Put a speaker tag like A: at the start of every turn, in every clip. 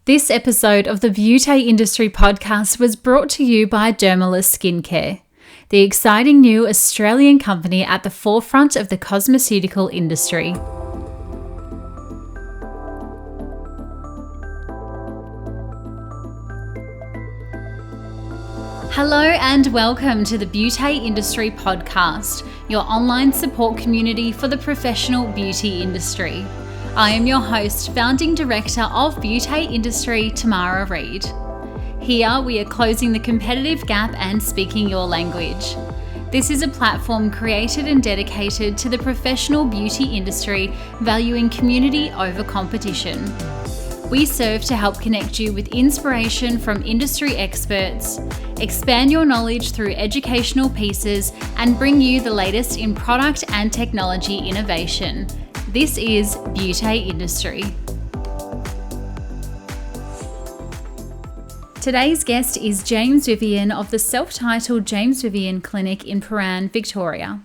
A: This episode of the Beauty Industry podcast was brought to you by Dermal Skincare, the exciting new Australian company at the forefront of the cosmeceutical industry. Hello and welcome to the Beauty Industry podcast, your online support community for the professional beauty industry. I am your host, founding director of Beauty Industry, Tamara Reid. Here we are closing the competitive gap and speaking your language. This is a platform created and dedicated to the professional beauty industry, valuing community over competition. We serve to help connect you with inspiration from industry experts, expand your knowledge through educational pieces, and bring you the latest in product and technology innovation. This is Beauty Industry. Today's guest is James Vivian of the self-titled James Vivian Clinic in Prahran, Victoria.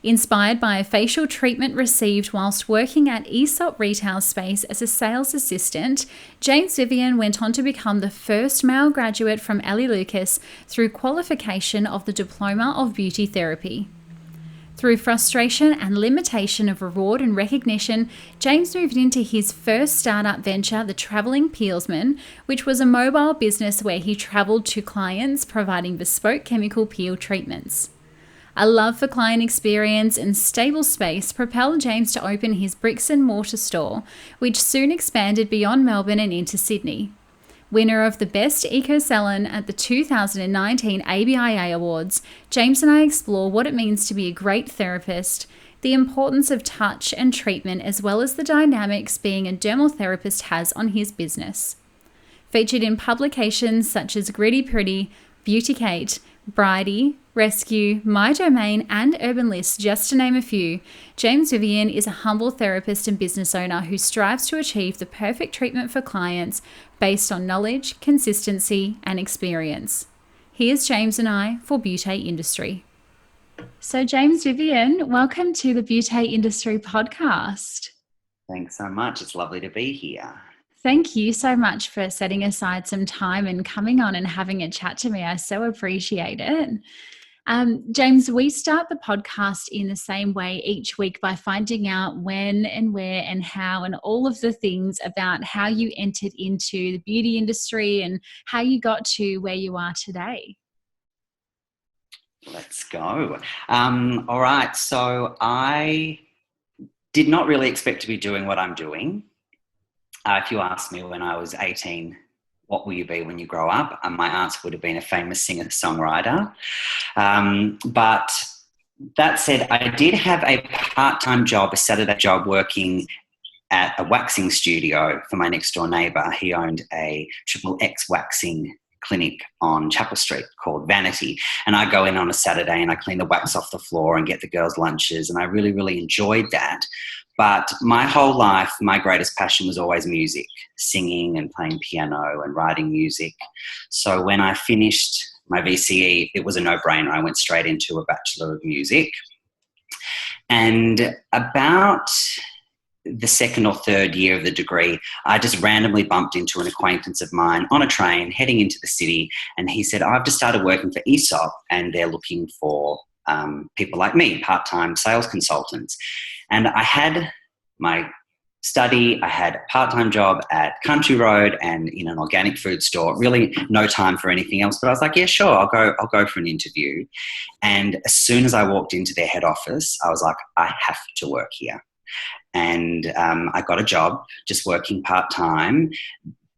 A: Inspired by a facial treatment received whilst working at Aesop retail space as a sales assistant, James Vivian went on to become the first male graduate from Elly Lukas through qualification of the diploma of beauty therapy. Through frustration and limitation of reward and recognition, James moved into his first startup venture, the Travelling Peelsman, which was a mobile business where he travelled to clients providing bespoke chemical peel treatments. A love for client experience and stable space propelled James to open his bricks and mortar store, which soon expanded beyond Melbourne and into Sydney. Winner of the Best Eco Salon at the 2019 ABIA Awards, James and I explore what it means to be a great therapist, the importance of touch and treatment, as well as the dynamics being a dermal therapist has on his business. Featured in publications such as Gritty Pretty, Beauty Kate, Bridie, Rescue, My Domain, and Urban List, just to name a few, James Vivian is a humble therapist and business owner who strives to achieve the perfect treatment for clients based on knowledge, consistency, and experience. Here's James and I for Beauty Industry. So, James Vivian, welcome to the Beauty Industry podcast.
B: Thanks so much. It's lovely to be here.
A: Thank you so much for setting aside some time and coming on and having a chat to me. I so appreciate it. James, we start the podcast in the same way each week by finding out when and where and how and all of the things about how you entered into the beauty industry and how you got to where you are today.
B: Let's go. All right. So I did not really expect to be doing what I'm doing. If you asked me when I was 18, what will you be when you grow up? My answer would have been a famous singer-songwriter. But that said, I did have a part-time job, a Saturday job, working at a waxing studio for my next-door neighbour. He owned a XXX waxing clinic on Chapel Street called Vanity. And I go in on a Saturday and I clean the wax off the floor and get the girls' lunches. And I really, really enjoyed that. But my whole life, my greatest passion was always music, singing and playing piano and writing music. So when I finished my VCE, it was a no-brainer. I went straight into a Bachelor of Music. And about the second or third year of the degree, I just randomly bumped into an acquaintance of mine on a train heading into the city. And he said, I've just started working for Aesop and they're looking for people like me, part-time sales consultants. And I had my study, I had a part-time job at Country Road and in an organic food store, really no time for anything else. But I was like, yeah, sure, I'll go for an interview. And as soon as I walked into their head office, I was like, I have to work here. And I got a job just working part-time.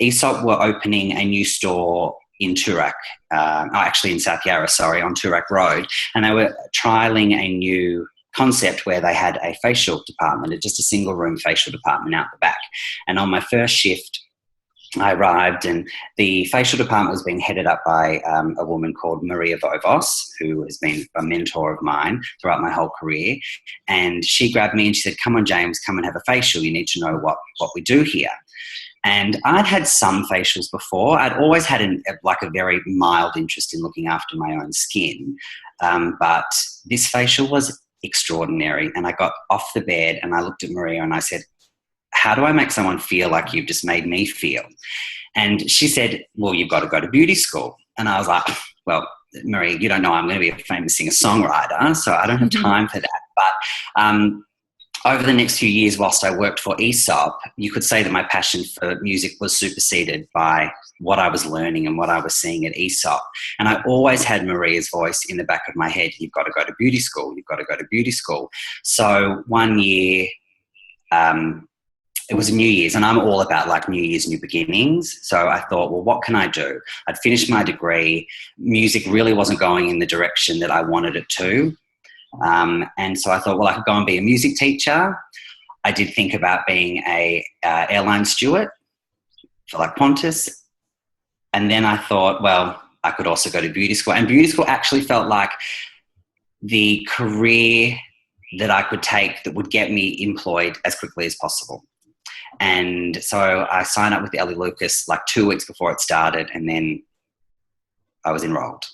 B: Aesop were opening a new store in Toorak, in South Yarra, on Toorak Road. And they were trialling a new concept where they had a facial department, just a single room facial department out the back. And on my first shift, I arrived and the facial department was being headed up by a woman called Maria Vovos, who has been a mentor of mine throughout my whole career. And she grabbed me and she said, come on, James, come and have a facial. You need to know what we do here. And I'd had some facials before. I'd always had a very mild interest in looking after my own skin. But this facial was extraordinary. And I got off the bed and I looked at Maria and I said, how do I make someone feel like you've just made me feel? And she said, well, you've got to go to beauty school. And I was like, well, Marie, you don't know I'm going to be a famous singer-songwriter, so I don't have time for that. But over the next few years, whilst I worked for Aesop, you could say that my passion for music was superseded by what I was learning and what I was seeing at Aesop. And I always had Maria's voice in the back of my head. You've got to go to beauty school. You've got to go to beauty school. So one year, it was New Year's, and I'm all about like New Year's, new beginnings. So I thought, well, what can I do? I'd finished my degree. Music really wasn't going in the direction that I wanted it to. And so I thought, well, I could go and be a music teacher. I did think about being a airline steward for like Qantas. And then I thought, well, I could also go to beauty school. And beauty school actually felt like the career that I could take that would get me employed as quickly as possible. And so I signed up with Elly Lukas like 2 weeks before it started, and then I was enrolled.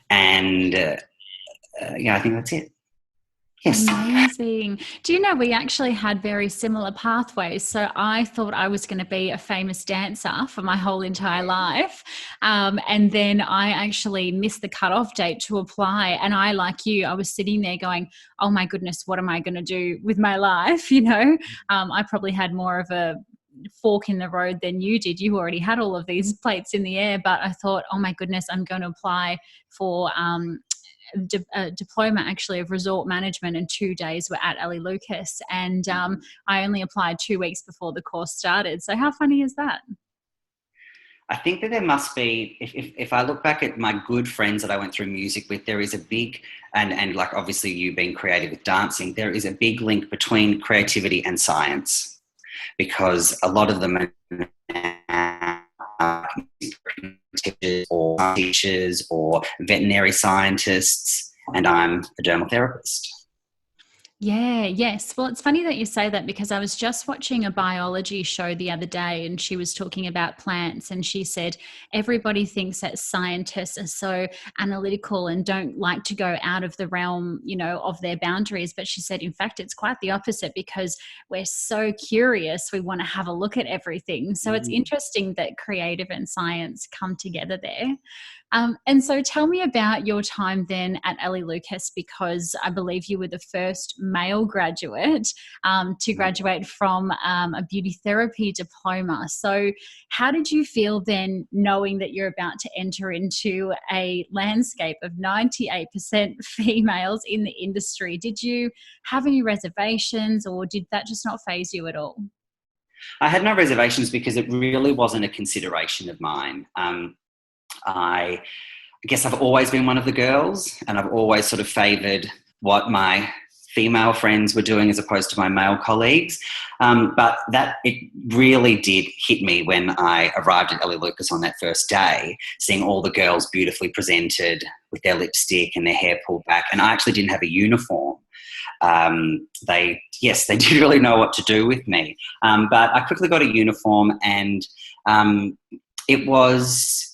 B: And I think that's it. Yes.
A: Amazing. Do you know, we actually had very similar pathways. So I thought I was going to be a famous dancer for my whole entire life. And then I actually missed the cutoff date to apply. And I, like you, I was sitting there going, oh my goodness, what am I going to do with my life? You know, I probably had more of a fork in the road than you did. You already had all of these plates in the air, but I thought, oh my goodness, I'm going to apply for a diploma actually of resort management, and 2 days were at Elly Lukas, and I only applied 2 weeks before the course started. So how funny is that?
B: I think that there must be, if I look back at my good friends that I went through music with, there is a big, and like obviously you being creative with dancing, there is a big link between creativity and science, because a lot of them are or teachers or veterinary scientists, and I'm a dermal therapist.
A: Yeah, yes. Well, it's funny that you say that, because I was just watching a biology show the other day, and she was talking about plants, and she said everybody thinks that scientists are so analytical and don't like to go out of the realm, you know, of their boundaries. But she said, in fact, it's quite the opposite, because we're so curious. We want to have a look at everything. So it's interesting that creative and science come together there. And so tell me about your time then at Elly Lukas, because I believe you were the first male graduate to graduate from a beauty therapy diploma. So how did you feel then, knowing that you're about to enter into a landscape of 98% females in the industry? Did you have any reservations, or did that just not faze you at all?
B: I had no reservations, because it really wasn't a consideration of mine. I guess I've always been one of the girls, and I've always sort of favoured what my female friends were doing as opposed to my male colleagues. But that, it really did hit me when I arrived at Elly Lukas on that first day, seeing all the girls beautifully presented with their lipstick and their hair pulled back. And I actually didn't have a uniform. They did really know what to do with me. But I quickly got a uniform, and it was...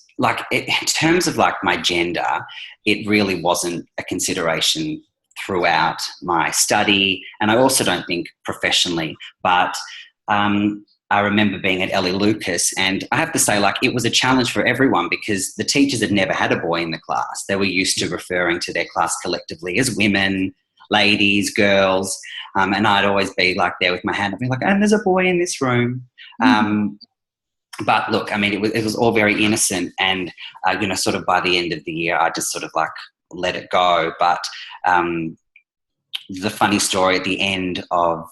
B: in terms of like my gender, it really wasn't a consideration throughout my study, and I also don't think professionally. But I remember being at Elly Lukas, and I have to say, like, it was a challenge for everyone, because the teachers had never had a boy in the class. They were used to referring to their class collectively as women, ladies, girls, and I'd always be like there with my hand. I'd be like, and there's a boy in this room. But look, I mean, it was all very innocent, and, sort of by the end of the year, I just sort of like let it go. But the funny story at the end of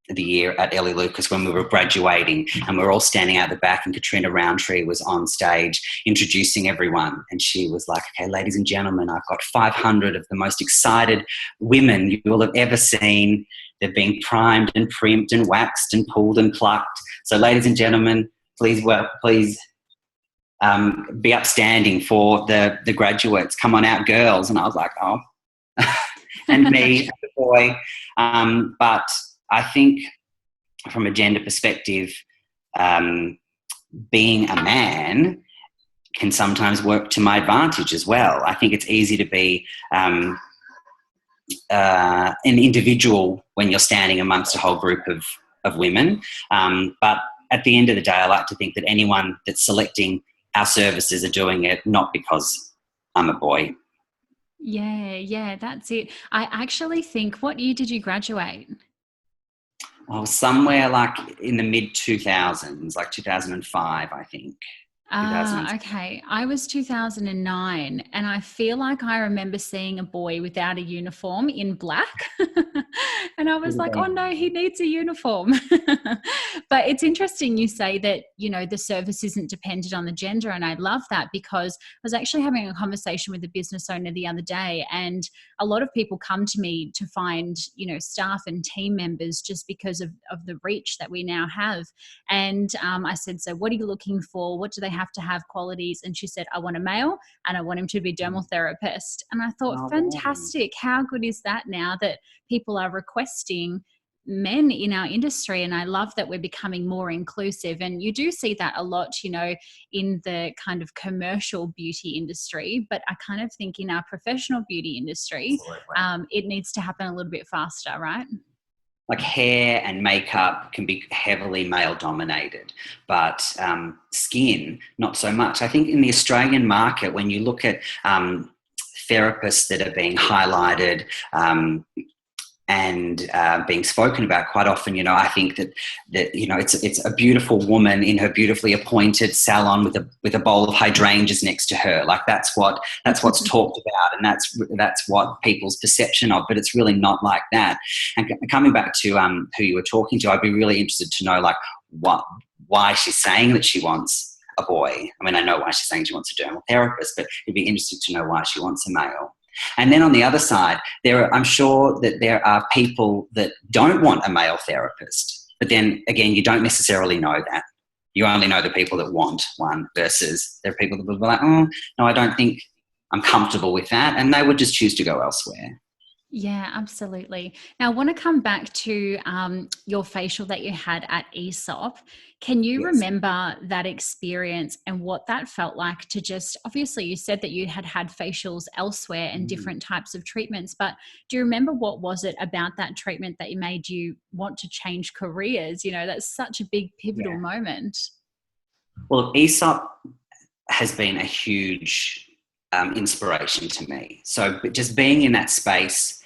B: the year at Elly Lukas, when we were graduating and we were all standing out the back, and Katrina Roundtree was on stage introducing everyone, and she was like, okay, ladies and gentlemen, I've got 500 of the most excited women you will have ever seen. They've been primed and primped and waxed and pulled and plucked. So ladies and gentlemen, please be upstanding for the graduates. Come on out, girls. And I was like, oh, and me, the boy. But I think from a gender perspective, being a man can sometimes work to my advantage as well. I think it's easy to be an individual when you're standing amongst a whole group of women. But at the end of the day, I like to think that anyone that's selecting our services are doing it not because I'm a boy.
A: Yeah, that's it. I actually think, what year did you graduate?
B: Oh, somewhere like in the mid 2000s, like 2005, I think. 2000.
A: Okay. I was 2009, and I feel like I remember seeing a boy without a uniform in black. And I was like, oh no, he needs a uniform. But it's interesting you say that, the service isn't dependent on the gender. And I love that, because I was actually having a conversation with a business owner the other day, and a lot of people come to me to find, staff and team members just because of the reach that we now have. And I said, so what are you looking for? What do they have to have qualities? And she said, I want a male and I want him to be a dermal therapist. And I thought,
B: Oh,
A: fantastic. How good is that now that people are requesting men in our industry? And I love that we're becoming more inclusive. And you do see that a lot, in the kind of commercial beauty industry. But I kind of think in our professional beauty industry, it needs to happen a little bit faster, right?
B: like hair and makeup can be heavily male dominated, but skin, not so much. I think in the Australian market, when you look at therapists that are being highlighted and being spoken about quite often, I think that it's a beautiful woman in her beautifully appointed salon with a bowl of hydrangeas next to her. Like that's what's talked about, and that's what people's perception of. But it's really not like that. And coming back to who you were talking to, I'd be really interested to know why she's saying that she wants a boy. I mean, I know why she's saying she wants a dermal therapist, but it'd be interesting to know why she wants a male. And then on the other side, I'm sure that there are people that don't want a male therapist. But then again, you don't necessarily know that. You only know the people that want one, versus there are people that will be like, oh, no, I don't think I'm comfortable with that. And they would just choose to go elsewhere.
A: Yeah, absolutely. Now, I want to come back to your facial that you had at Aesop. Can you
B: Yes.
A: remember that experience and what that felt like to just, obviously you said that you had facials elsewhere and different types of treatments, but do you remember what was it about that treatment that made you want to change careers? That's such a big pivotal moment.
B: Well, Aesop has been a huge inspiration to me. So just being in that space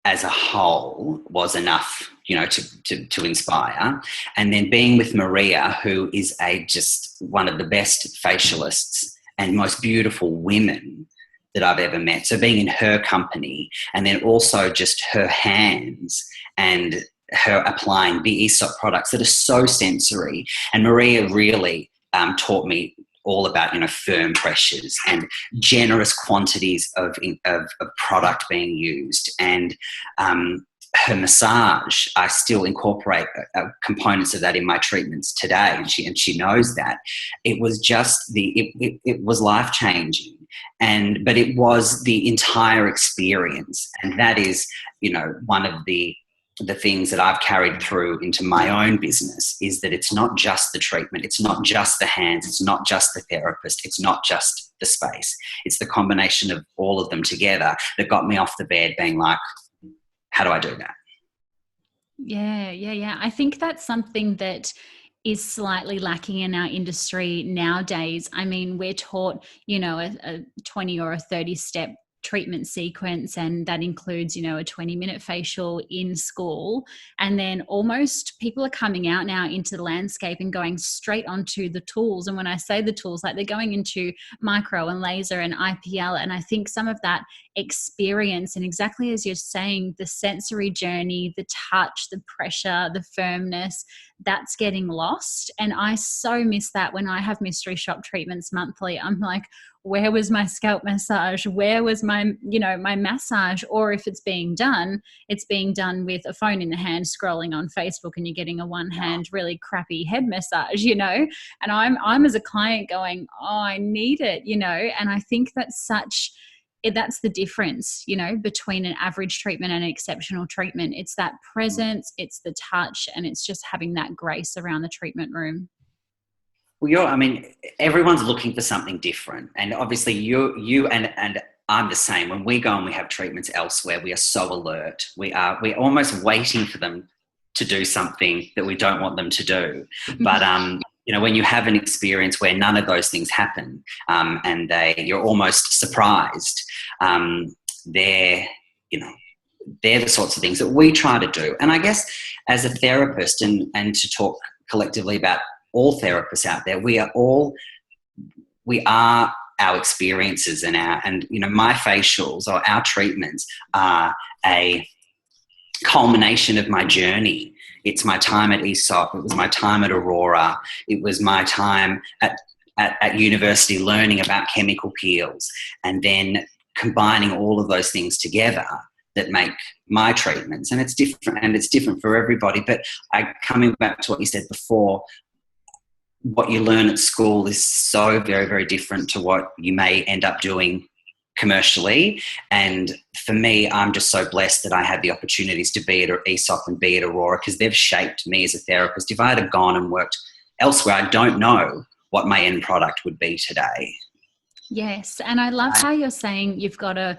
B: as a whole was enough, to inspire. And then being with Maria, who is just one of the best facialists and most beautiful women that I've ever met. So being in her company, and then also just her hands and her applying the Aesop products that are so sensory. And Maria really taught me all about, firm pressures and generous quantities of product being used. And her massage, I still incorporate components of that in my treatments today, and she knows that. It was just it was life-changing, but it was the entire experience, and that is, one of the things that I've carried through into my own business, is that it's not just the treatment, it's not just the hands, it's not just the therapist, it's not just the space. It's the combination of all of them together that got me off the bed being like, how do I do that?
A: Yeah. I think that's something that is slightly lacking in our industry nowadays. I mean, we're taught, a 20 or a 30 step treatment sequence, and that includes, a 20-minute facial in school. And then almost people are coming out now into the landscape and going straight onto the tools. And when I say the tools, like they're going into micro and laser and IPL. And I think some of that experience, and exactly as you're saying, the sensory journey, the touch, the pressure, the firmness, that's getting lost. And I so miss that when I have mystery shop treatments monthly. I'm like, where was my scalp massage? Where was my massage? Or if it's being done with a phone in the hand, scrolling on Facebook, and you're getting a one-hand really crappy head massage, And I'm as a client going, oh, I need it, And I think that's the difference, between an average treatment and an exceptional treatment. It's that presence, it's the touch, and it's just having that grace around the treatment room.
B: Well, everyone's looking for something different. And obviously you and I'm the same. When we go and we have treatments elsewhere, we are so alert. We're almost waiting for them to do something that we don't want them to do. But when you have an experience where none of those things happen, and you're almost surprised, they're the sorts of things that we try to do. And I guess as a therapist, and to talk collectively about all therapists out there, we are our experiences, and my facials or our treatments are a culmination of my journey. It's my time at Aesop. It was my time at Aurora. It was my time at university learning about chemical peels, and then combining all of those things together that make my treatments. And it's different for everybody. But coming back to what you said before, what you learn at school is so very, very different to what you may end up doing commercially. And for me, I'm just so blessed that I had the opportunities to be at Aesop and be at Aurora, because they've shaped me as a therapist. If I had gone and worked elsewhere, I don't know what my end product would be today.
A: Yes. And I love how you're saying you've got to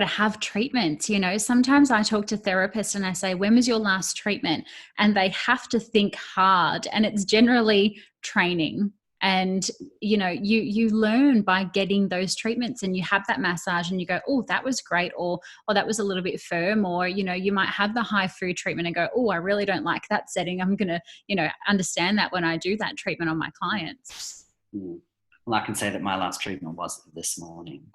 A: have treatments. Sometimes I talk to therapists and I say, when was your last treatment? And they have to think hard, and it's generally training. And, you learn by getting those treatments, and you have that massage and you go, oh, that was great. Or that was a little bit firm. Or, you might have the high food treatment and go, oh, I really don't like that setting. I'm going to, understand that when I do that treatment on my clients.
B: Well, I can say that my last treatment was this morning.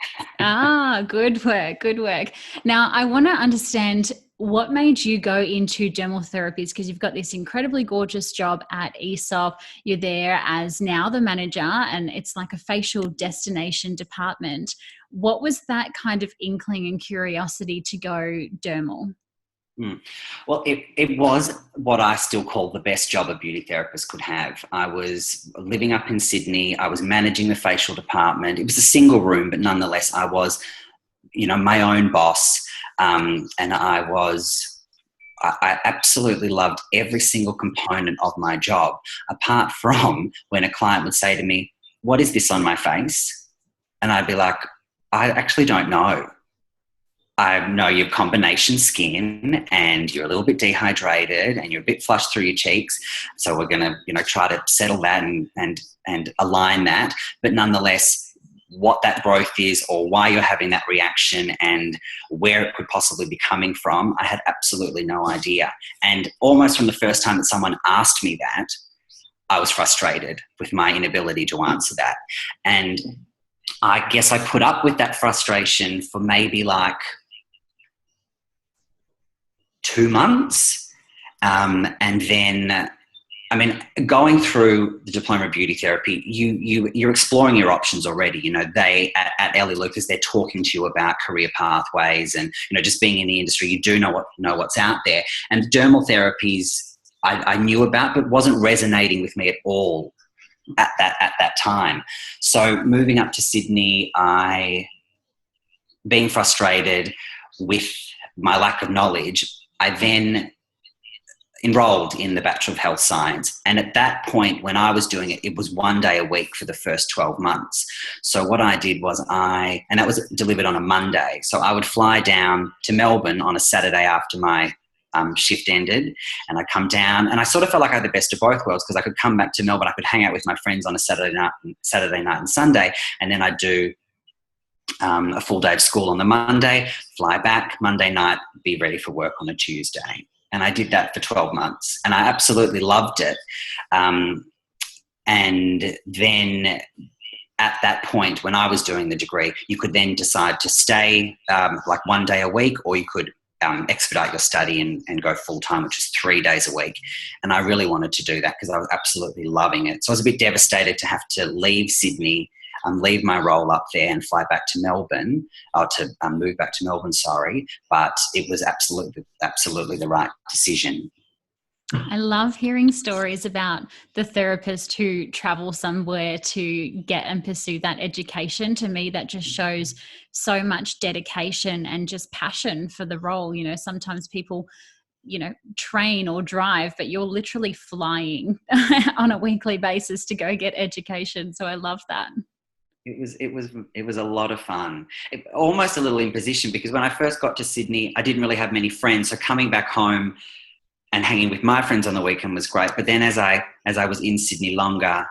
A: Good work. Good work. Now, I want to understand what made you go into dermal therapies, because you've got this incredibly gorgeous job at Aesop. You're there as now the manager, and it's like a facial destination department. What was that kind of inkling and curiosity to go dermal?
B: Well, it was what I still call the best job a beauty therapist could have. I was living up in Sydney. I was managing the facial department. It was a single room, but nonetheless, I was, my own boss. And I absolutely loved every single component of my job, apart from when a client would say to me, "What is this on my face?" And I'd be like, "I actually don't know. I know you've combination skin and you're a little bit dehydrated and you're a bit flushed through your cheeks. So we're going to, try to settle that and align that. But nonetheless, what that growth is or why you're having that reaction and where it could possibly be coming from, I had absolutely no idea. And almost from the first time that someone asked me that, I was frustrated with my inability to answer that. And I guess I put up with that frustration for maybe like 2 months. And then, going through the diploma of beauty therapy, you're exploring your options already. They at Elly Lukas, they're talking to you about career pathways, and just being in the industry, you do know what's out there. And dermal therapies I knew about, but wasn't resonating with me at all at that time. So moving up to Sydney, being frustrated with my lack of knowledge, I then enrolled in the Bachelor of Health Science. And at that point, when I was doing it, it was 1 day a week for the first 12 months. So what I did was and that was delivered on a Monday. So I would fly down to Melbourne on a Saturday after my shift ended, and I'd come down, and I sort of felt like I had the best of both worlds, because I could come back to Melbourne, I could hang out with my friends on a Saturday night and Sunday, and then I'd do a full day of school on the Monday, fly back Monday night, be ready for work on a Tuesday. And I did that for 12 months, and I absolutely loved it. And then at that point, when I was doing the degree, you could then decide to stay like 1 day a week, or you could expedite your study and go full-time, which is 3 days a week. And I really wanted to do that because I was absolutely loving it. So I was a bit devastated to have to leave Sydney, leave my role up there and fly back to Melbourne, or to move back to Melbourne, sorry. But it was absolutely the right decision.
A: I love hearing stories about the therapist who travel somewhere to get and pursue that education. To me, that just shows so much dedication and just passion for the role. Sometimes people, train or drive, but you're literally flying on a weekly basis to go get education. So I love that.
B: It was a lot of fun. Almost a little imposition, because when I first got to Sydney, I didn't really have many friends. So coming back home and hanging with my friends on the weekend was great. But then as I was in Sydney longer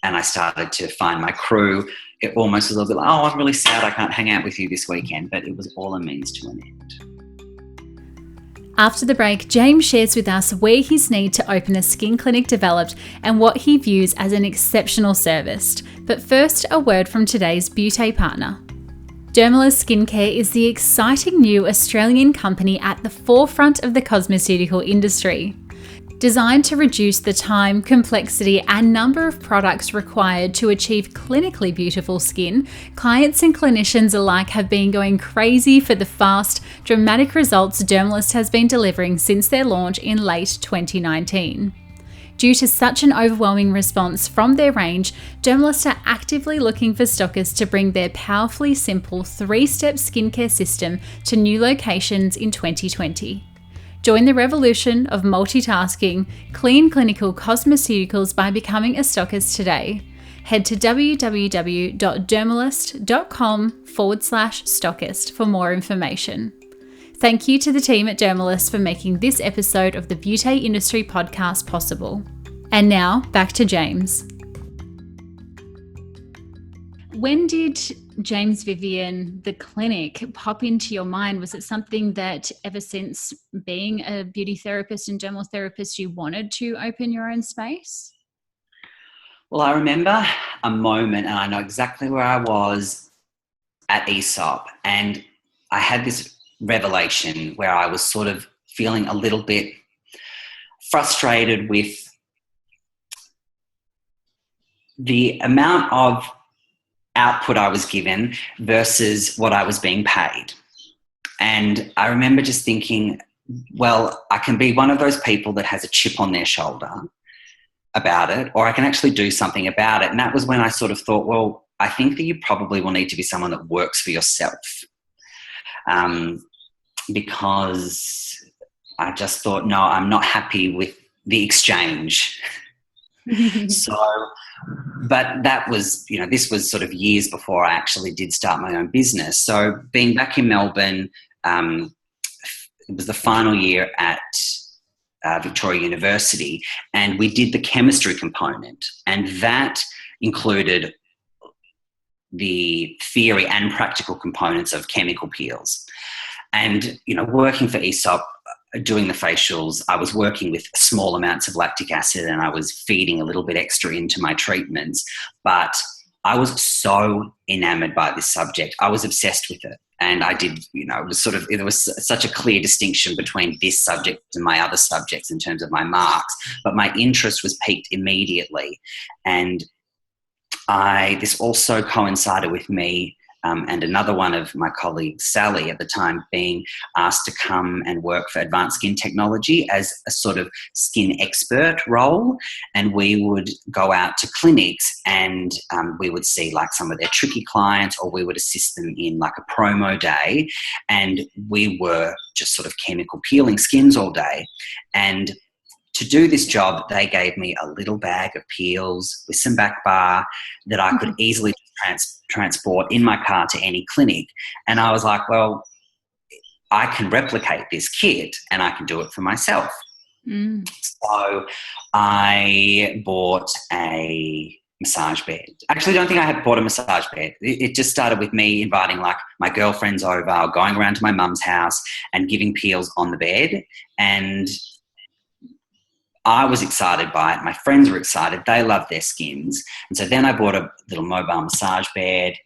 B: and I started to find my crew, it almost was a little bit like, oh, I'm really sad I can't hang out with you this weekend. But it was all a means to an end.
A: After the break, James shares with us where his need to open a skin clinic developed and what he views as an exceptional service. But first, a word from today's beauty partner. Dermalist Skincare is the exciting new Australian company at the forefront of the cosmeceutical industry. Designed to reduce the time, complexity, and number of products required to achieve clinically beautiful skin, clients and clinicians alike have been going crazy for the fast, dramatic results Dermalist has been delivering since their launch in late 2019. Due to such an overwhelming response from their range, Dermalist are actively looking for stockers to bring their powerfully simple 3-step skincare system to new locations in 2020. Join the revolution of multitasking, clean clinical cosmeceuticals by becoming a stockist today. Head to www.dermalist.com/stockist for more information. Thank you to the team at Dermalist for making this episode of the Beauty Industry Podcast possible. And now, back to James. When did James Vivian, the clinic, pop into your mind? Was it something that ever since being a beauty therapist and dermal therapist, you wanted to open your own space?
B: Well, I remember a moment, and I know exactly where I was at Aesop, and I had this revelation where I was sort of feeling a little bit frustrated with the amount of output I was given versus what I was being paid. And I remember just thinking, well, I can be one of those people that has a chip on their shoulder about it, or I can actually do something about it. And that was when I sort of thought, well, I think that you probably will need to be someone that works for yourself. Because I just thought, no, I'm not happy with the exchange. But that was, this was sort of years before I actually did start my own business. So being back in Melbourne, it was the final year at Victoria University, and we did the chemistry component, and that included the theory and practical components of chemical peels. And, working for Aesop, doing the facials, I was working with small amounts of lactic acid and I was feeding a little bit extra into my treatments. But I was so enamored by this subject. I was obsessed with it. And I did, there was such a clear distinction between this subject and my other subjects in terms of my marks. But my interest was piqued immediately. And this also coincided with me and another one of my colleagues, Sally, at the time, being asked to come and work for Advanced Skin Technology as a sort of skin expert role. And we would go out to clinics and we would see like some of their tricky clients, or we would assist them in like a promo day. And we were just sort of chemical peeling skins all day. And to do this job, they gave me a little bag of peels with some back bar that I could easily transport in my car to any clinic. And I was like, well, I can replicate this kit and I can do it for myself. So I bought a massage bed. Actually, I don't think I had bought a massage bed. It just started with me inviting like my girlfriends over, going around to my mum's house and giving peels on the bed. And I was excited by it. My friends were excited. They loved their skins. And so then I bought a little mobile massage bed.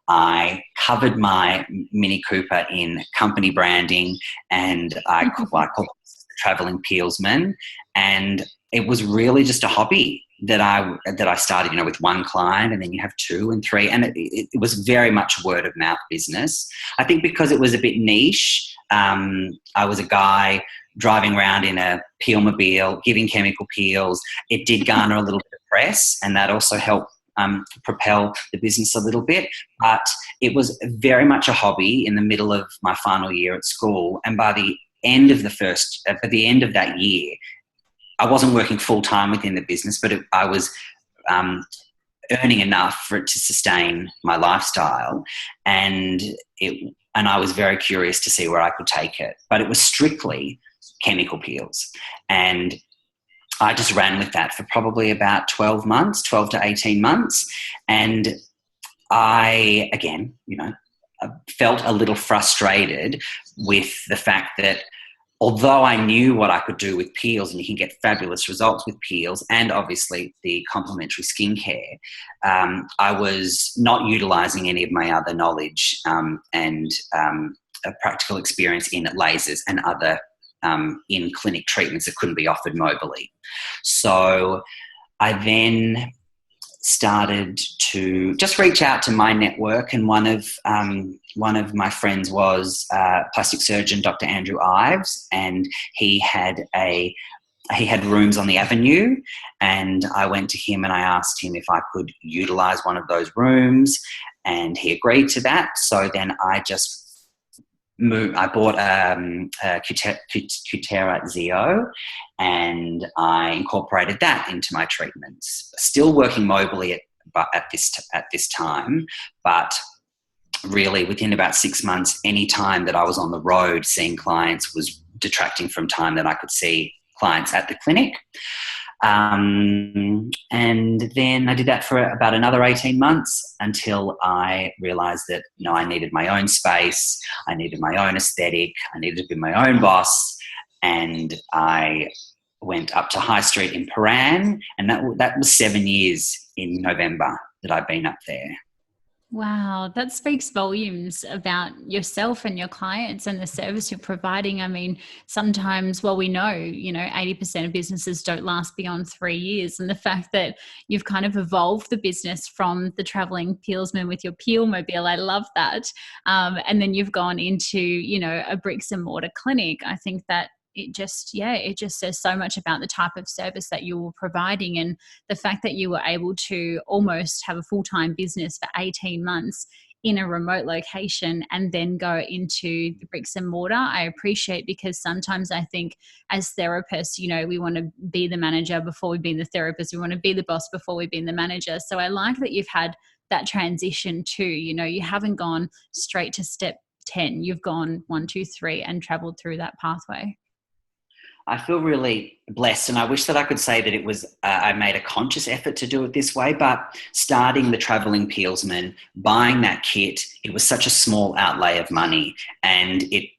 B: I covered my Mini Cooper in company branding, and I called it traveling peelsman. And it was really just a hobby that I started, with one client, and then you have 2 and 3. And it was very much word of mouth business. I think because it was a bit niche, I was a guy driving around in a peel-mobile, giving chemical peels. It did garner a little bit of press, and that also helped propel the business a little bit. But it was very much a hobby in the middle of my final year at school. And by the end of that year, I wasn't working full-time within the business, but I was earning enough for it to sustain my lifestyle. And I was very curious to see where I could take it. But it was strictly chemical peels. And I just ran with that for probably about 12 to 18 months. And I, again, felt a little frustrated with the fact that although I knew what I could do with peels, and you can get fabulous results with peels and obviously the complementary skincare, I was not utilising any of my other knowledge and a practical experience in lasers and other in-clinic treatments that couldn't be offered mobily. So I then started to just reach out to my network, and one of my friends was plastic surgeon Dr. Andrew Ives, and he had rooms on the Avenue, and I went to him and I asked him if I could utilise one of those rooms, and he agreed to that. So then I just I bought a Cutera Zeo, and I incorporated that into my treatments. Still working mobily at this time, but really within about 6 months, any time that I was on the road seeing clients was detracting from time that I could see clients at the clinic. And then I did that for about another 18 months until I realised that, I needed my own space, I needed my own aesthetic, I needed to be my own boss, and I went up to High Street in Paran, and that was 7 years in November that I've been up there.
A: Wow, that speaks volumes about yourself and your clients and the service you're providing. I mean, sometimes, we know, 80% of businesses don't last beyond 3 years. And the fact that you've kind of evolved the business from the traveling peelsman with your peel mobile, I love that. And then you've gone into, a bricks and mortar clinic. I think that it just says so much about the type of service that you were providing, and the fact that you were able to almost have a full-time business for 18 months in a remote location and then go into the bricks and mortar. I appreciate, because sometimes I think as therapists, we want to be the manager before we be the therapist. We want to be the boss before we be the manager. So I like that you've had that transition too. You haven't gone straight to step 10. You've gone 1, 2, 3 and traveled through that pathway.
B: I feel really blessed, and I wish that I could say that it was I made a conscious effort to do it this way, but starting the travelling peelsman, buying that kit, it was such a small outlay of money, and it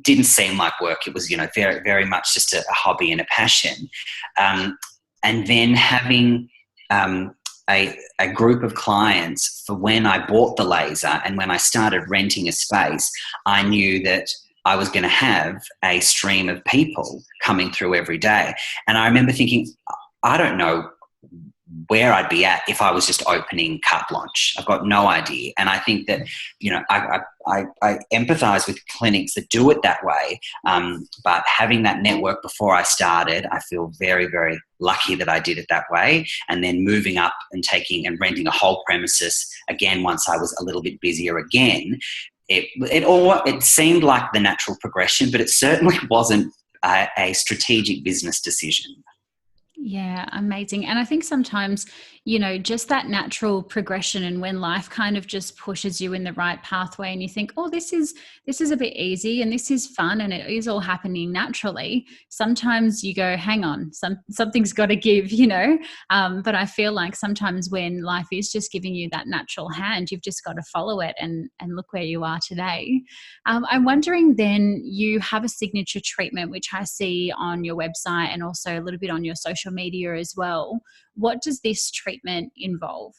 B: didn't seem like work. It was, very, very much just a hobby and a passion. And then having a group of clients for when I bought the laser and when I started renting a space, I knew that I was going to have a stream of people coming through every day. And I remember thinking, I don't know where I'd be at if I was just opening carte blanche. I've got no idea. And I think that, I empathise with clinics that do it that way. But having that network before I started, I feel very, very lucky that I did it that way. And then moving up and taking and renting a whole premises again, once I was a little bit busier again, it seemed like the natural progression, but it certainly wasn't a strategic business decision.
A: Yeah, amazing. And I think sometimes, just that natural progression, and when life kind of just pushes you in the right pathway and you think, oh, this is a bit easy and this is fun and it is all happening naturally. Sometimes you go, hang on, something's got to give, but I feel like sometimes when life is just giving you that natural hand, you've just got to follow it and look where you are today. I'm wondering then, you have a signature treatment, which I see on your website and also a little bit on your social media as well. What does this treatment involve?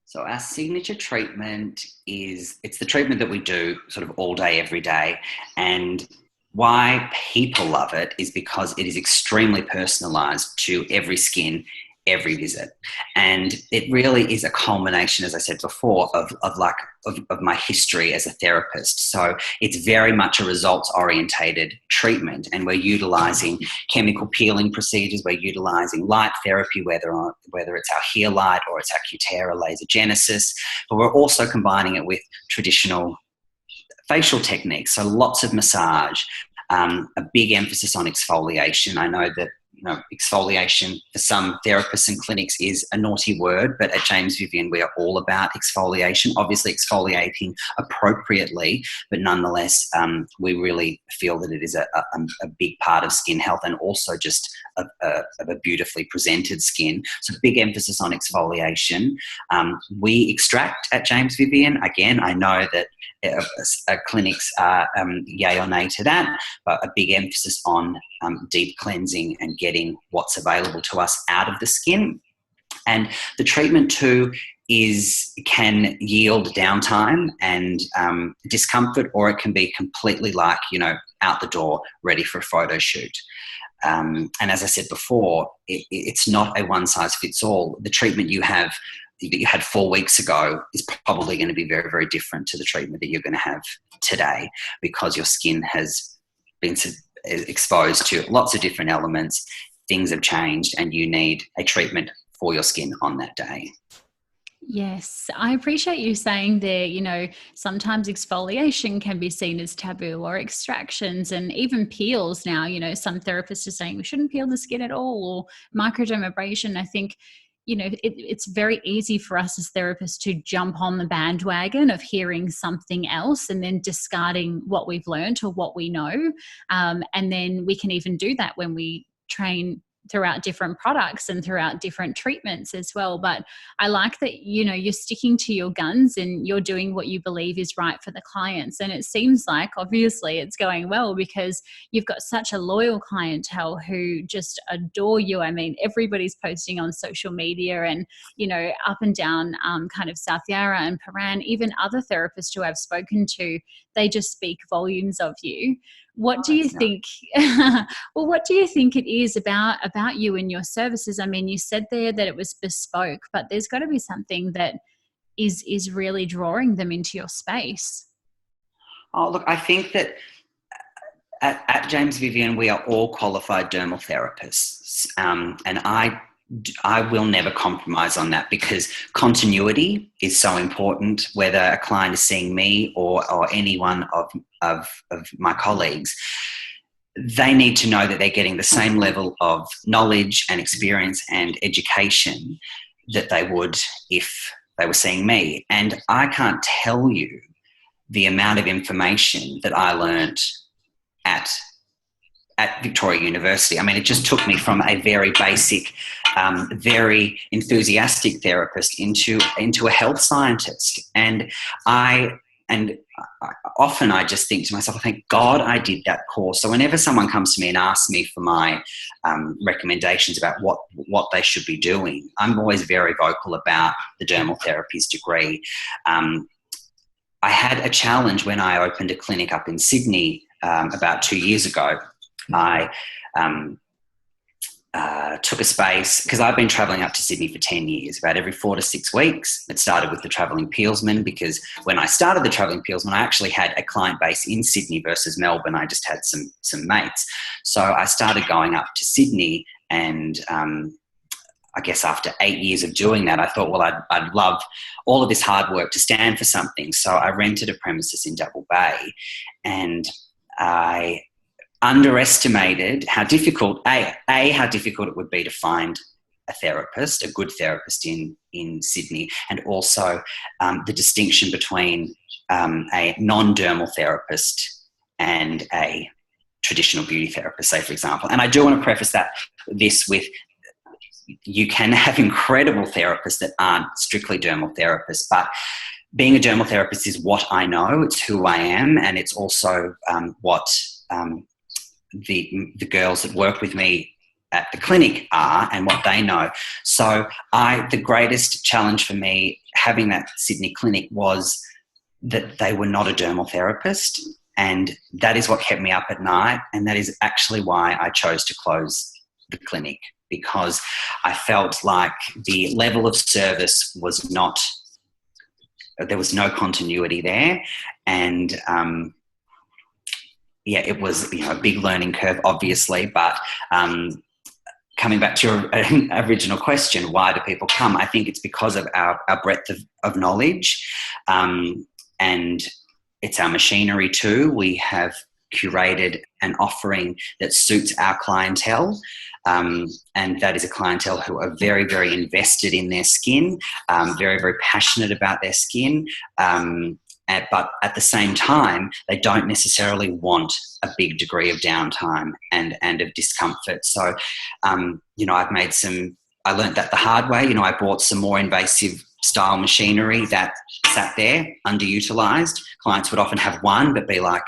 B: So our signature treatment it's the treatment that we do sort of all day, every day. And why people love it is because it is extremely personalised to every skin, every visit. And it really is a culmination, as I said before, of my history as a therapist. So it's very much a results-orientated treatment, and we're utilising chemical peeling procedures, we're utilising light therapy, whether it's our Heal Light or it's our Cutera Laser Genesis, but we're also combining it with traditional facial techniques, so lots of massage, a big emphasis on exfoliation. I know that exfoliation for some therapists and clinics is a naughty word, but at James Vivian, we are all about exfoliation, obviously exfoliating appropriately, but nonetheless, we really feel that it is a big part of skin health and also just of a beautifully presented skin. So big emphasis on exfoliation. We extract at James Vivian. Again, I know that clinics are yay or nay to that, but a big emphasis on deep cleansing and getting what's available to us out of the skin. And the treatment too can yield downtime and discomfort, or it can be completely like, out the door, ready for a photo shoot. And as I said before, it's not a one-size-fits-all. The treatment you had 4 weeks ago is probably going to be very, very different to the treatment that you're going to have today, because your skin has been exposed to lots of different elements. Things have changed and you need a treatment for your skin on that day.
A: Yes, I appreciate you saying there, sometimes exfoliation can be seen as taboo, or extractions, and even peels now, some therapists are saying we shouldn't peel the skin at all, or microdermabrasion. I think, it's very easy for us as therapists to jump on the bandwagon of hearing something else and then discarding what we've learned or what we know. And then we can even do that when we train throughout different products and throughout different treatments as well. But I like that, you're sticking to your guns and you're doing what you believe is right for the clients. And it seems like, obviously, it's going well because you've got such a loyal clientele who just adore you. I mean, everybody's posting on social media and, up and down kind of South Yarra and Paran, even other therapists who I've spoken to, they just speak volumes of you. What do you think? Well, what do you think it is about you and your services? I mean, you said there that it was bespoke, but there's got to be something that is really drawing them into your space.
B: Oh, look, I think that at James Vivian, we are all qualified dermal therapists, and I will never compromise on that, because continuity is so important, whether a client is seeing me or any one of my colleagues. They need to know that they're getting the same level of knowledge and experience and education that they would if they were seeing me. And I can't tell you the amount of information that I learned at Victoria University. I mean, it just took me from a very basic, very enthusiastic therapist into a health scientist. And often I just think to myself, thank God I did that course. So whenever someone comes to me and asks me for my recommendations about what they should be doing, I'm always very vocal about the dermal therapies degree. I had a challenge when I opened a clinic up in Sydney about 2 years ago. I took a space, because I've been travelling up to Sydney for 10 years, about every 4 to 6 weeks. It started with the travelling peelsman, because when I started the travelling peelsman, I actually had a client base in Sydney versus Melbourne. I just had some mates. So I started going up to Sydney, and I guess after 8 years of doing that, I thought, well, I'd love all of this hard work to stand for something. So I rented a premises in Double Bay, and I underestimated how difficult it would be to find a good therapist in Sydney, and also the distinction between a non-dermal therapist and a traditional beauty therapist, say, for example. And I do want to preface this with, you can have incredible therapists that aren't strictly dermal therapists, but being a dermal therapist is what I know, it's who I am, and it's also what the girls that work with me at the clinic are and what they know. So the greatest challenge for me having that Sydney clinic was that they were not a dermal therapist, and that is what kept me up at night, and that is actually why I chose to close the clinic, because I felt like the level of service there was no continuity there, and it was a big learning curve, obviously, but coming back to your original question, why do people come? I think it's because of our breadth of knowledge, and it's our machinery too. We have curated an offering that suits our clientele. And that is a clientele who are very, very invested in their skin, very, very passionate about their skin. But at the same time, they don't necessarily want a big degree of downtime and of discomfort. So, I learned that the hard way. I bought some more invasive style machinery that sat there underutilized. Clients would often have one, but be like,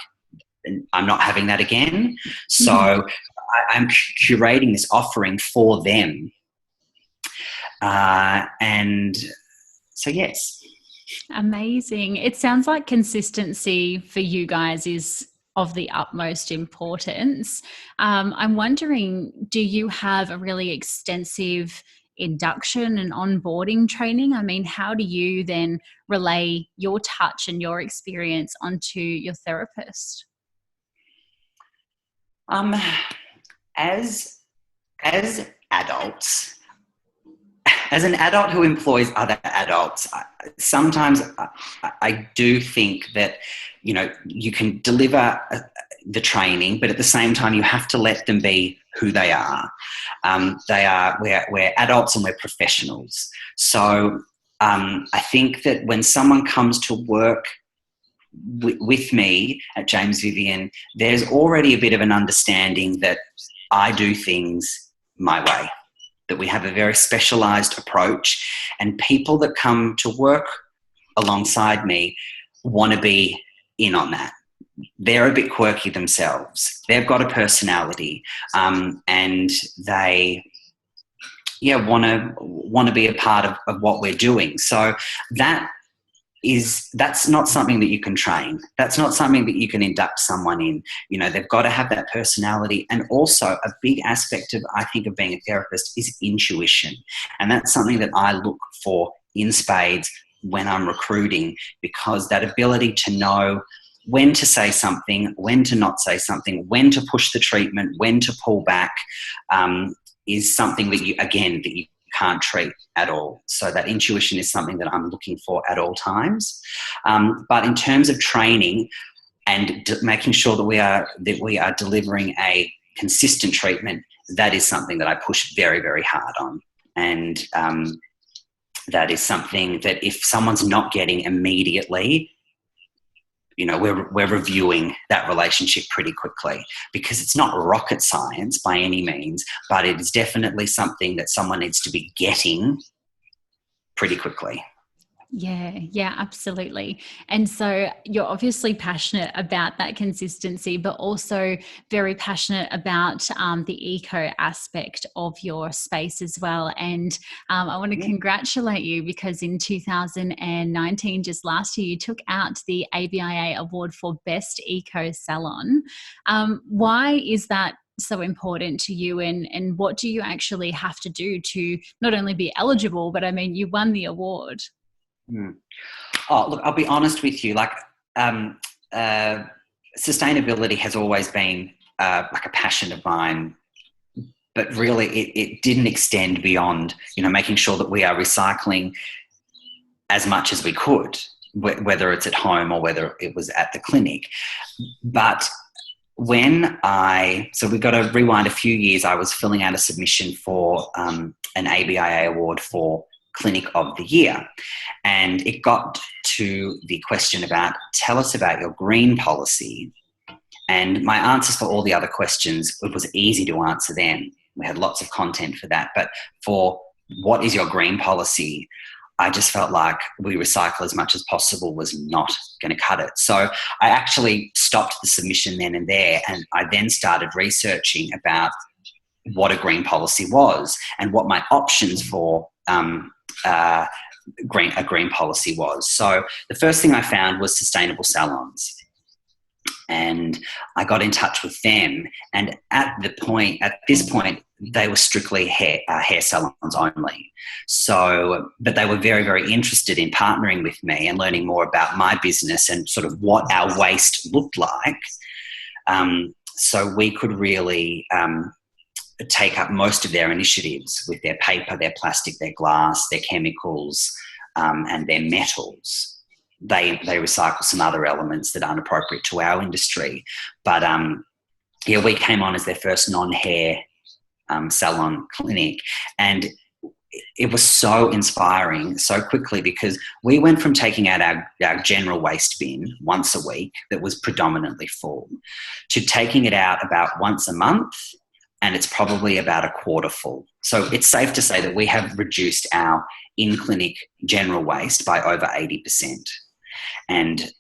B: I'm not having that again. So I'm curating this offering for them. And so, yes.
A: Amazing. It sounds like consistency for you guys is of the utmost importance. I'm wondering, do you have a really extensive induction and onboarding training? I mean, how do you then relay your touch and your experience onto your therapist?
B: As adults, as an adult who employs other adults, sometimes I do think that, you can deliver the training, but at the same time, you have to let them be who they are. We're adults and we're professionals. So I think that when someone comes to work with me at James Vivian, there's already a bit of an understanding that I do things my way, that we have a very specialised approach, and people that come to work alongside me want to be in on that. They're a bit quirky themselves. They've got a personality, and they want to be a part of what we're doing. So that's not something that you can train. That's not something that you can induct someone in. They've got to have that personality. And also a big aspect of, I think, of being a therapist is intuition. And that's something that I look for in spades when I'm recruiting, because that ability to know when to say something, when to not say something, when to push the treatment, when to pull back, is something that you can't treat at all. So that intuition is something that I'm looking for at all times. But in terms of training and making sure that we are delivering a consistent treatment, that is something that I push very, very hard on. And that is something that if someone's not getting immediately, we're reviewing that relationship pretty quickly, because it's not rocket science by any means, but it is definitely something that someone needs to be getting pretty quickly.
A: Yeah, absolutely. And so you're obviously passionate about that consistency, but also very passionate about the eco aspect of your space as well. And I want to congratulate you, because in 2019, just last year, you took out the ABIA Award for Best Eco Salon. Why is that so important to you, and what do you actually have to do to not only be eligible, but I mean, you won the award?
B: Oh, look, I'll be honest with you. Sustainability has always been like a passion of mine, but really it didn't extend beyond, making sure that we are recycling as much as we could, whether it's at home or whether it was at the clinic. But so we've got to rewind a few years. I was filling out a submission for an ABIA award for Clinic of the Year, and it got to the question about, tell us about your green policy. And my answers for all the other questions, it was easy to answer them. We had lots of content for that. But for what is your green policy, I just felt like we recycle as much as possible was not going to cut it. So I actually stopped the submission then and there, and I then started researching about what a green policy was and what my options for a green policy was. So the first thing I found was sustainable salons, and I got in touch with them. And at this point, they were strictly hair salons only. So, but they were very, very interested in partnering with me and learning more about my business and sort of what our waste looked like. So we could really take up most of their initiatives with their paper, their plastic, their glass, their chemicals, and their metals. they recycle some other elements that aren't appropriate to our industry. But we came on as their first non-hair salon clinic, and it was so inspiring so quickly, because we went from taking out our general waste bin once a week that was predominantly full to taking it out about once a month, and it's probably about a quarter full. So it's safe to say that we have reduced our in-clinic general waste by over 80%. And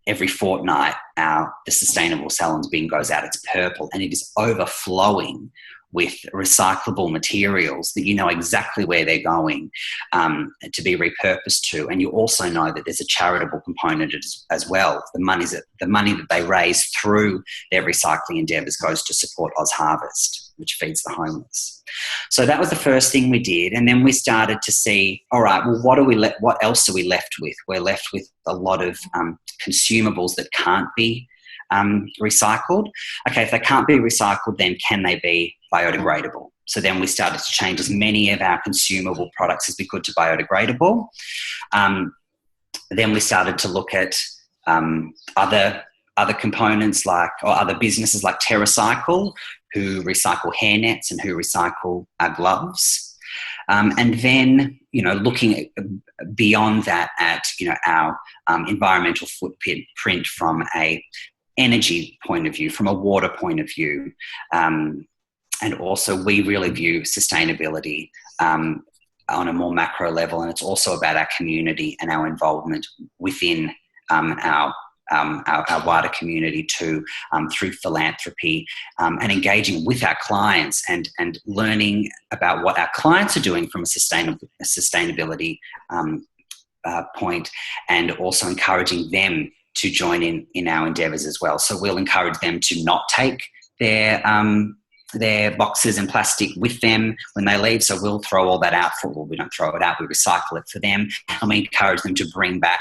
B: every fortnight, the sustainable salons bin goes out. It's purple, and it is overflowing with recyclable materials that you know exactly where they're going to be repurposed to. And you also know that there's a charitable component as well. The money that they raise through their recycling endeavours goes to support Oz Harvest, which feeds the homeless. So that was the first thing we did. And then we started to see, all right, well, what else are we left with? We're left with a lot of consumables that can't be recycled. Okay, if they can't be recycled, then can they be biodegradable? So then we started to change as many of our consumable products as we could to biodegradable. Then we started to look at other components or other businesses like TerraCycle, who recycle hair nets and who recycle gloves. And then, looking beyond that at, our environmental footprint from a energy point of view, from a water point of view. And also we really view sustainability on a more macro level, and it's also about our community and our involvement within our wider community too, through philanthropy and engaging with our clients and learning about what our clients are doing from a sustainability point, and also encouraging them to join in our endeavours as well. So we'll encourage them to not take their boxes and plastic with them when they leave. So we'll throw all that out we don't throw it out, we recycle it for them. And we encourage them to bring back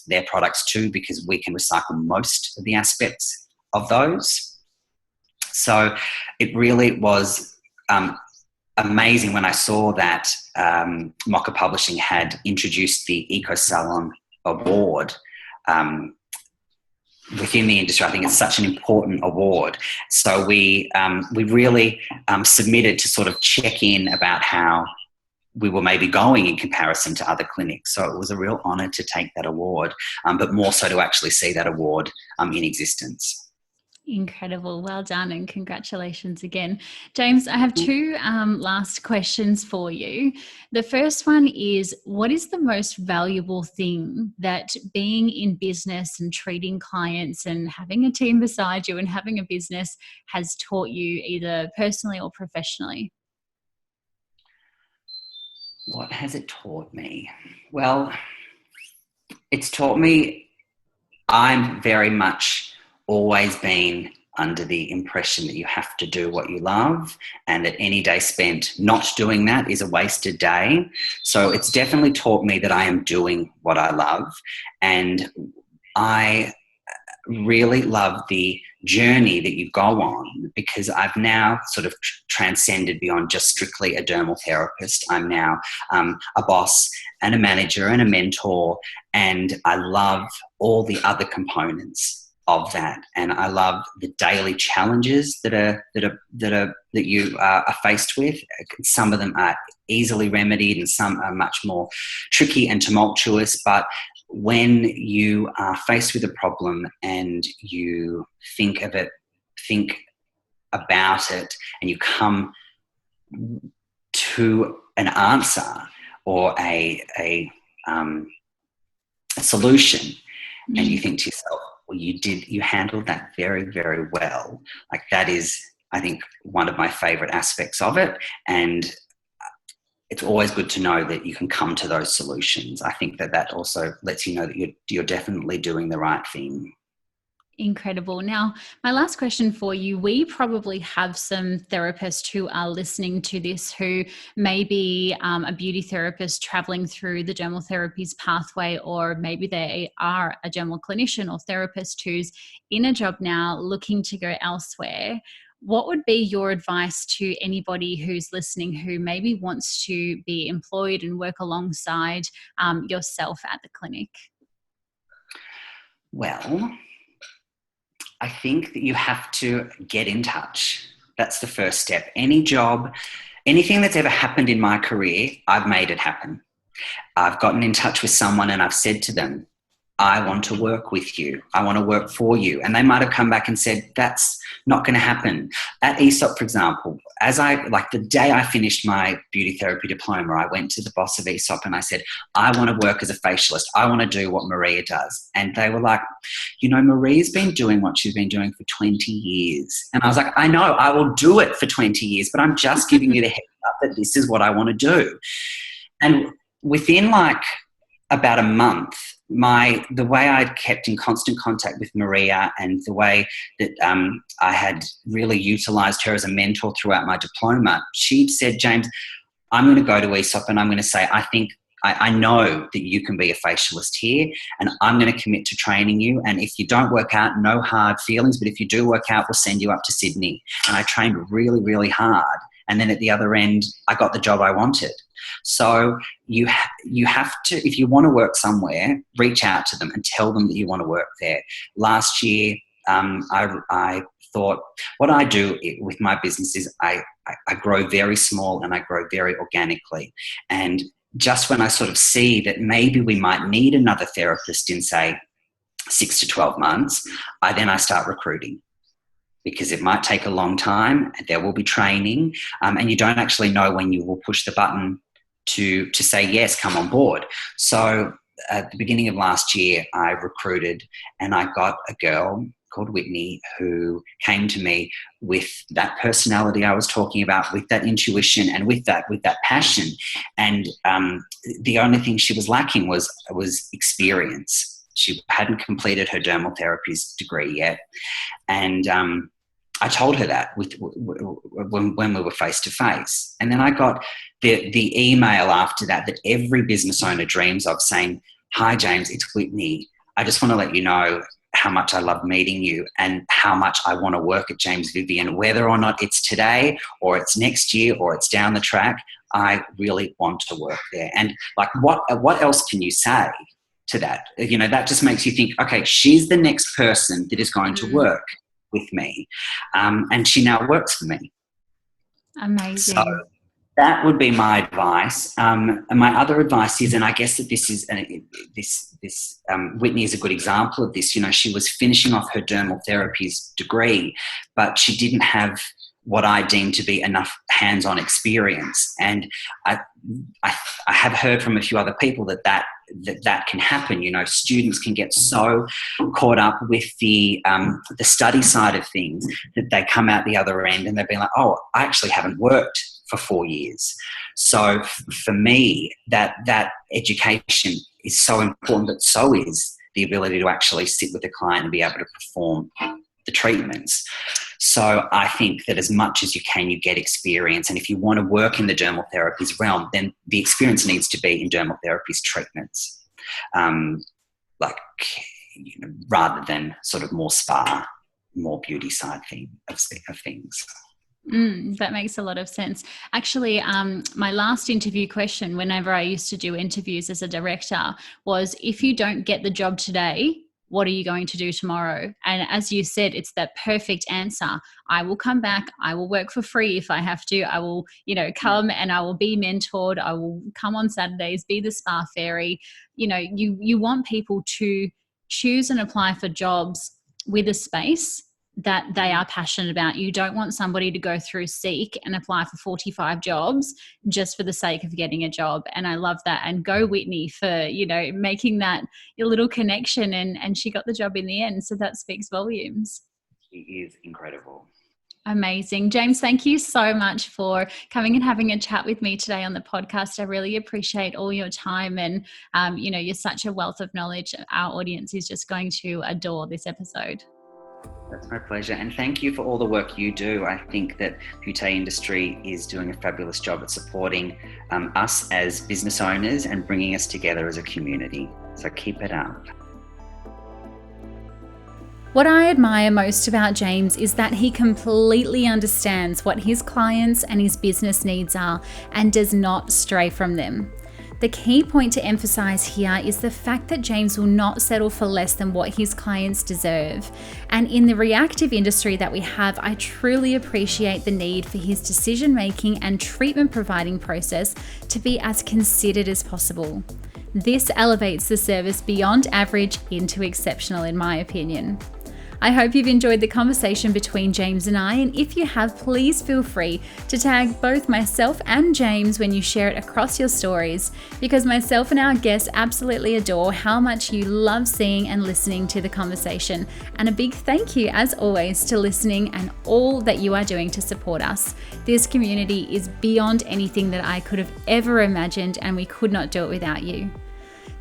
B: their products too, because we can recycle most of the aspects of those. So it really was amazing when I saw that Mocha Publishing had introduced the Eco Salon Award within the industry. I think it's such an important award. So we really submitted to sort of check in about how we were maybe going in comparison to other clinics. So it was a real honour to take that award, but more so to actually see that award in existence.
A: Incredible. Well done, and congratulations again. James, I have two last questions for you. The first one is, what is the most valuable thing that being in business and treating clients and having a team beside you and having a business has taught you, either personally or professionally?
B: What has it taught me? Well, it's taught me I'm very much always been under the impression that you have to do what you love, and that any day spent not doing that is a wasted day. So it's definitely taught me that I am doing what I love, and I really love the journey that you go on, because I've now sort of transcended beyond just strictly a dermal therapist. I'm now a boss and a manager and a mentor, and I love all the other components of that, and I love the daily challenges that you are faced with. Some of them are easily remedied, and some are much more tricky and tumultuous. But when you are faced with a problem and you think about it, and you come to an answer or a solution, and you think to yourself, well, you handled that very, very well. Like, that is, I think, one of my favourite aspects of it. And it's always good to know that you can come to those solutions. I think that also lets you know that you're definitely doing the right thing.
A: Incredible. Now, my last question for you, we probably have some therapists who are listening to this who may be a beauty therapist traveling through the dermal therapies pathway, or maybe they are a dermal clinician or therapist who's in a job now looking to go elsewhere. What would be your advice to anybody who's listening who maybe wants to be employed and work alongside yourself at the clinic?
B: Well, I think that you have to get in touch. That's the first step. Any job, anything that's ever happened in my career, I've made it happen. I've gotten in touch with someone and I've said to them, I want to work with you. I want to work for you. And they might have come back and said, that's not going to happen. At Aesop, for example, the day I finished my beauty therapy diploma, I went to the boss of Aesop and I said, I want to work as a facialist. I want to do what Maria does. And they were like, Maria's been doing what she's been doing for 20 years. And I was like, I know, I will do it for 20 years, but I'm just giving you the heads up that this is what I want to do. And within about a month, the way I'd kept in constant contact with Maria and the way that I had really utilised her as a mentor throughout my diploma, she said, James, I'm going to go to Aesop and I'm going to say, I know that you can be a facialist here and I'm going to commit to training you. And if you don't work out, no hard feelings, but if you do work out, we'll send you up to Sydney. And I trained really, really hard. And then at the other end, I got the job I wanted. So you have to, if you want to work somewhere, reach out to them and tell them that you want to work there. Last year, I thought what I do with my business is I grow very small and I grow very organically. And just when I sort of see that maybe we might need another therapist in, say, 6 to 12 months, I start recruiting. Because it might take a long time and there will be training and you don't actually know when you will push the button to say, yes, come on board. So at the beginning of last year, I recruited and I got a girl called Whitney who came to me with that personality I was talking about, with that intuition and with that passion. And the only thing she was lacking was experience. She hadn't completed her dermal therapies degree yet. And I told her that when we were face to face. And then I got the email after that every business owner dreams of, saying, hi, James, it's Whitney. I just want to let you know how much I love meeting you and how much I want to work at James Vivian, whether or not it's today or it's next year or it's down the track. I really want to work there. And what else can you say to that? That just makes you think, okay, she's the next person that is going to work with me. And she now works for me.
A: Amazing.
B: So that would be my advice. And my other advice is, and I guess that this is Whitney is a good example of this. She was finishing off her dermal therapies degree, but she didn't have what I deem to be enough hands-on experience. And I have heard from a few other people that can happen. Students can get so caught up with the study side of things that they come out the other end and they've been like, oh, I actually haven't worked for 4 years. So for me, that education is so important, but so is the ability to actually sit with the client and be able to perform the treatments. So I think that as much as you can, you get experience. And if you want to work in the dermal therapies realm, then the experience needs to be in dermal therapies treatments, rather than sort of more spa, more beauty side of things.
A: That makes a lot of sense. Actually, my last interview question, whenever I used to do interviews as a director, was, if you don't get the job today, what are you going to do tomorrow? And as you said, it's that perfect answer. I will come back. I will work for free if I have to. I will, come and I will be mentored. I will come on Saturdays, be the spa fairy. You want people to choose and apply for jobs with a space that they are passionate about. You don't want somebody to go through Seek and apply for 45 jobs just for the sake of getting a job. And I love that. And go Whitney for, making that your little connection, and she got the job in the end. So that speaks volumes.
B: She is incredible.
A: Amazing. James, thank you so much for coming and having a chat with me today on the podcast. I really appreciate all your time, and, you're such a wealth of knowledge. Our audience is just going to adore this episode.
B: That's my pleasure. And thank you for all the work you do. I think that beauty industry is doing a fabulous job at supporting us as business owners and bringing us together as a community. So keep it up.
A: What I admire most about James is that he completely understands what his clients and his business needs are and does not stray from them. The key point to emphasize here is the fact that James will not settle for less than what his clients deserve. And in the reactive industry that we have, I truly appreciate the need for his decision-making and treatment providing process to be as considered as possible. This elevates the service beyond average into exceptional, in my opinion. I hope you've enjoyed the conversation between James and I, and if you have, please feel free to tag both myself and James when you share it across your stories, because myself and our guests absolutely adore how much you love seeing and listening to the conversation. And a big thank you, as always, to listening and all that you are doing to support us. This community is beyond anything that I could have ever imagined, and we could not do it without you.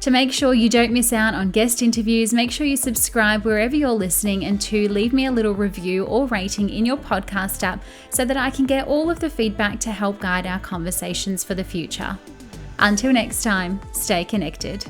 A: To make sure you don't miss out on guest interviews, make sure you subscribe wherever you're listening, and to leave me a little review or rating in your podcast app so that I can get all of the feedback to help guide our conversations for the future. Until next time, stay connected.